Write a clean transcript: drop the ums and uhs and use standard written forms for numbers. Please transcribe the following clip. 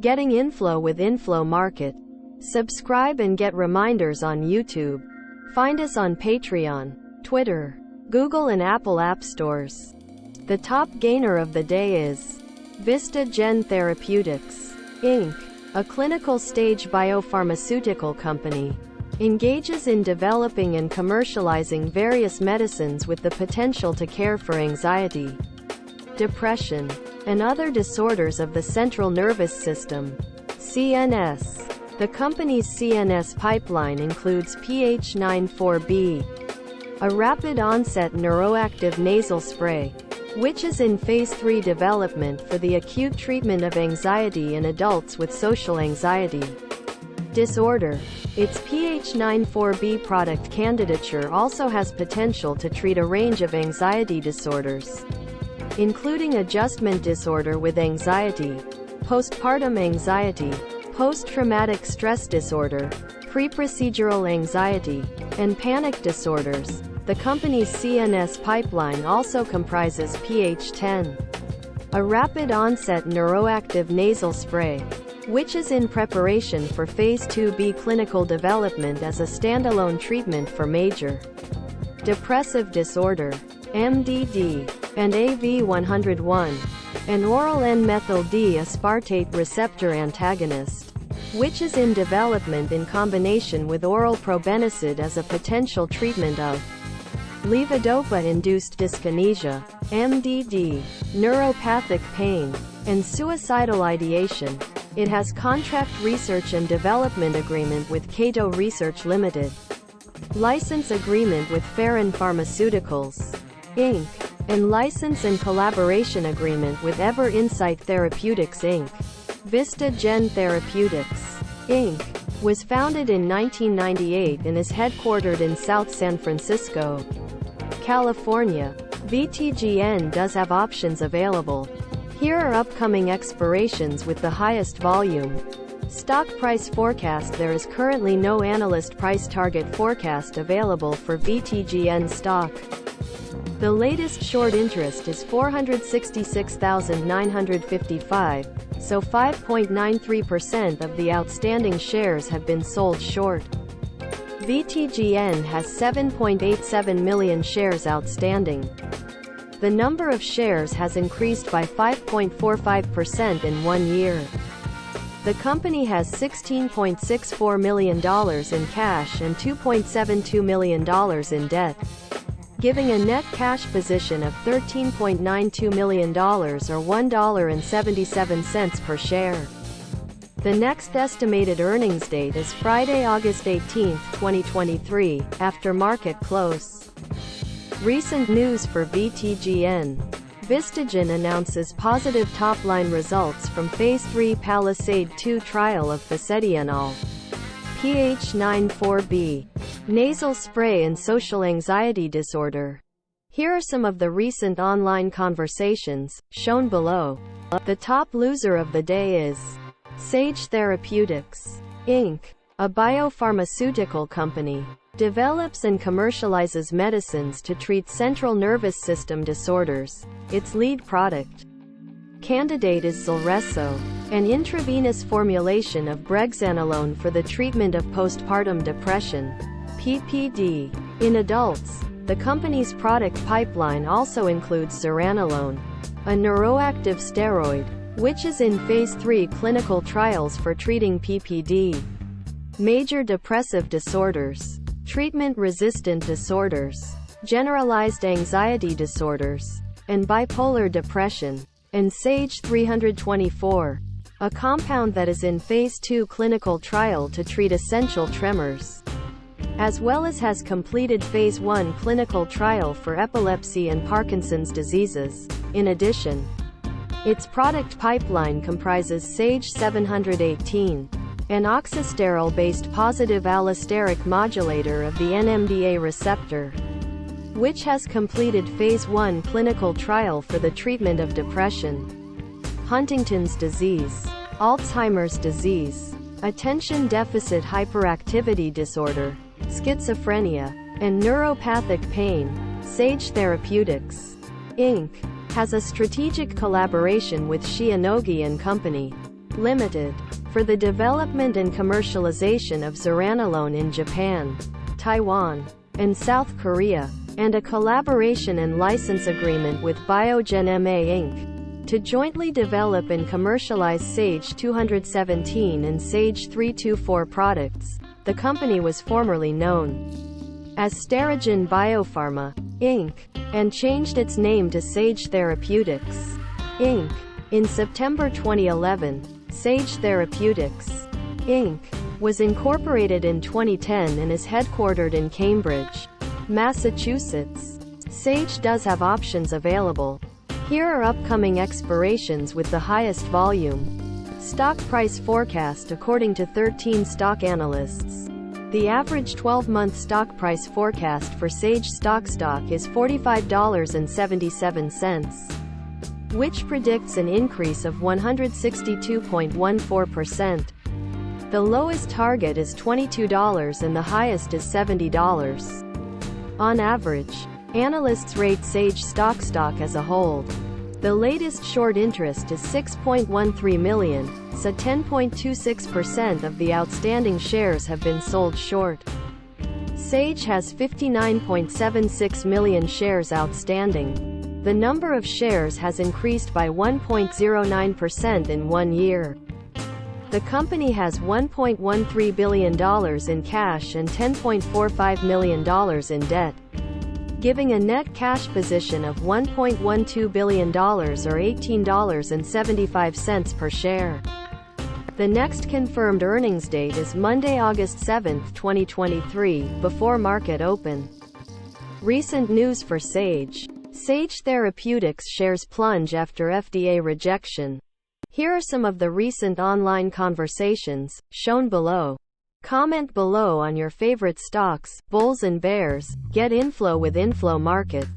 Getting inflow with Inflow Market. Subscribe and get reminders on YouTube. Find us on Patreon, Twitter, Google and Apple App Stores. The top gainer of the day is VTGN Therapeutics, Inc., a clinical stage biopharmaceutical company. Engages in developing and commercializing various medicines with the potential to care for anxiety, depression, and other disorders of the central nervous system, CNS. The company's CNS pipeline includes PH94B, a rapid-onset neuroactive nasal spray, which is in Phase 3 development for the acute treatment of anxiety in adults with social anxiety disorder. Its PH94B product candidature also has potential to treat a range of anxiety disorders, including adjustment disorder with anxiety, postpartum anxiety, post-traumatic stress disorder, pre-procedural anxiety, and panic disorders. The company's CNS pipeline also comprises PH10, a rapid-onset neuroactive nasal spray, which is in preparation for Phase 2b clinical development as a standalone treatment for major depressive disorder, MDD, and AV101, an oral N-methyl-D aspartate receptor antagonist, which is in development in combination with oral probenecid as a potential treatment of levodopa-induced dyskinesia, MDD, neuropathic pain, and suicidal ideation. It has contract research and development agreement with Cato Research Limited, license agreement with Ferrin Pharmaceuticals, Inc., and license and collaboration agreement with Ever Insight Therapeutics Inc. VTGN Therapeutics, Inc. was founded in 1998 and is headquartered in South San Francisco, California. VTGN does have options available. Here are upcoming expirations with the highest volume. Stock price forecast. There is currently no analyst price target forecast available for VTGN stock. The latest short interest is 466,955, so 5.93% of the outstanding shares have been sold short. VTGN has 7.87 million shares outstanding. The number of shares has increased by 5.45% in 1 year. The company has $16.64 million in cash and $2.72 million in debt, giving a net cash position of $13.92 million or $1.77 per share. The next estimated earnings date is Friday, August 18, 2023, after market close. Recent news for VTGN. VTGN announces positive top-line results from Phase 3 Palisade-2 trial of fasedienol, PH94B, nasal spray in social anxiety disorder. Here are some of the recent online conversations, shown below. The top loser of the day is Sage Therapeutics, Inc., a biopharmaceutical company. Develops and commercializes medicines to treat central nervous system disorders. Its lead product candidate is Zulresso, an intravenous formulation of brexanolone for the treatment of postpartum depression, PPD. In adults, the company's product pipeline also includes zuranolone, a neuroactive steroid, which is in Phase 3 clinical trials for treating PPD, major depressive disorders, treatment-resistant disorders, generalized anxiety disorders, and bipolar depression, and Sage 324, a compound that is in Phase 2 clinical trial to treat essential tremors, as well as has completed Phase 1 clinical trial for epilepsy and Parkinson's diseases. In addition, its product pipeline comprises Sage 718, an oxysterol-based positive allosteric modulator of the NMDA receptor, which has completed Phase 1 clinical trial for the treatment of depression, Huntington's disease, Alzheimer's disease, attention deficit hyperactivity disorder, schizophrenia, and neuropathic pain. Sage Therapeutics, Inc. has a strategic collaboration with Shionogi & Company, Limited, for the development and commercialization of zuranolone in Japan, Taiwan, and South Korea, and a collaboration and license agreement with Biogen MA Inc. to jointly develop and commercialize Sage 217 and Sage 324 products. The company was formerly known as Sterigen Biopharma, Inc., and changed its name to Sage Therapeutics, Inc. in September 2011. Sage Therapeutics, Inc. was incorporated in 2010 and is headquartered in Cambridge, Massachusetts. Sage does have options available. Here are upcoming expirations with the highest volume. Stock price forecast according to 13 stock analysts. The average 12-month stock price forecast for Sage stock is $45.77, which predicts an increase of 162.14%. The lowest target is $22 and the highest is $70. On average, analysts rate Sage stock as a hold. The latest short interest is 6.13 million, so 10.26% of the outstanding shares have been sold short. Sage has 59.76 million shares outstanding. The number of shares has increased by 1.09% in 1 year. The company has $1.13 billion in cash and $10.45 million in debt, giving a net cash position of $1.12 billion or $18.75 per share. The next confirmed earnings date is Monday, August 7, 2023, before market open. Recent news for Sage. Sage Therapeutics shares plunge after FDA rejection. Here are some of the recent online conversations, shown below. Comment below on your favorite stocks, bulls and bears. Get inflow with Inflow Market.